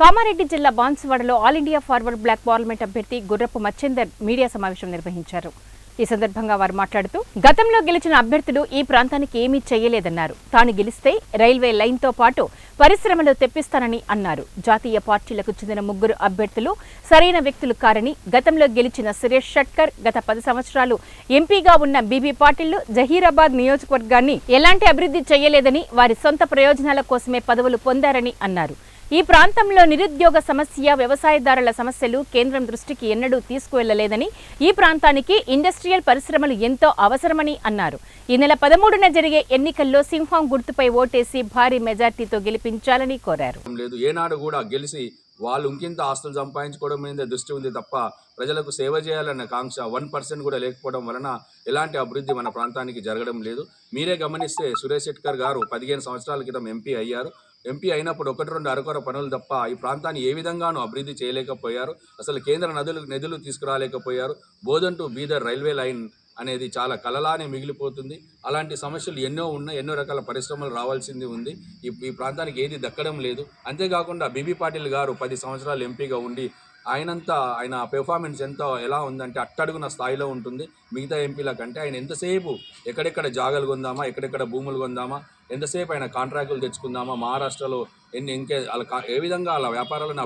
కామారెడ్డి జిల్లా బాన్సువాడలో All India Forward Bloc parliament అభ్యర్థి గుర్రపు మచ్చేందర్ మీడియా సమావేశం నిర్వహించారు. ఈ సందర్భంగా వారు మాట్లాడుతూ గతంలో గెలిచిన అభ్యర్థులు ఈ ప్రాంతానికి ఏమీ చేయలేదన్నారు. తాను గెలిస్తే రైల్వే లైన్తో పాటు పరిశ్రమలు తెప్పిస్తానని అన్నారు. జాతీయ పార్టీలకు చెందిన ముగ్గురు అభ్యర్థులు సరైన వ్యక్తులు కారని, గతంలో గెలిచిన సురేష్ షట్కర్ గత 10 సంవత్సరాలు ఎంపీగా ఉన్న బీబీ పాటిల్ జహీరాబాద్ నియోజకవర్గాన్ని ఎలాంటి అభివృద్ధి చేయలేదని, వారి సొంత ప్రయోజనాల కోసమే పదవులు పొందారని అన్నారు. ఈ ప్రాంతంలో నిరుద్యోగ సమస్య, వ్యవసాయదారుల సమస్యలు కేంద్రం దృష్టికి ఎన్నడూ తీసుకువెళ్లలేదని, ఈ ప్రాంతానికి ఇండస్ట్రియల్ పరిశ్రమలు ఎంతో అవసరమని అన్నారు. ఈ నెల 13న జరిగే ఎన్నికల్లో సింహం గుర్తుపై ఓటేసి భారీ మెజార్టీతో గెలిపించాలని కోరారు. ఏనాడు కూడా గెలిచి వాళ్ళు ఇంకింత ఆస్తులు సంపాదించుకోవడం మీద దృష్టి ఉంది తప్ప ప్రజలకు సేవ చేయాలన్న కాంక్ష 1% కూడా లేకపోవడం వలన ఎలాంటి అభివృద్ధి మన ప్రాంతానికి జరగడం లేదు. మీరే గమనిస్తే సురేష్ షెట్కర్ గారు 15 సంవత్సరాల క్రితం ఎంపీ అయ్యారు. ఎంపీ అయినప్పుడు 1-2 అరకొర పనులు తప్ప ఈ ప్రాంతాన్ని ఏ విధంగానూ అభివృద్ధి చేయలేకపోయారు. అసలు కేంద్ర నిధులు తీసుకురాలేకపోయారు. Bodhan to Bidar railway line అనేది చాలా కలలానే మిగిలిపోతుంది. అలాంటి సమస్యలు ఎన్నో ఉన్నాయి. ఎన్నో రకాల పరిశ్రమలు రావాల్సింది ఉంది. ఈ ప్రాంతానికి ఏది దక్కడం లేదు. అంతేకాకుండా బీబీ పాటిల్ గారు 10 సంవత్సరాలు ఎంపీగా ఉండి ఆయన పెర్ఫార్మెన్స్ ఎలా ఉందంటే అట్టడుగున స్థాయిలో ఉంటుంది. మిగతా ఎంపీల కంటే ఆయన ఎంతసేపు ఎక్కడెక్కడ జాగాలు కొందామా, ఎక్కడెక్కడ భూములు కొందామా, ఎంతసేపు ఆయన కాంట్రాక్టులు తెచ్చుకుందామా, మహారాష్ట్రలో ఏ విధంగా అలా వ్యాపారాలను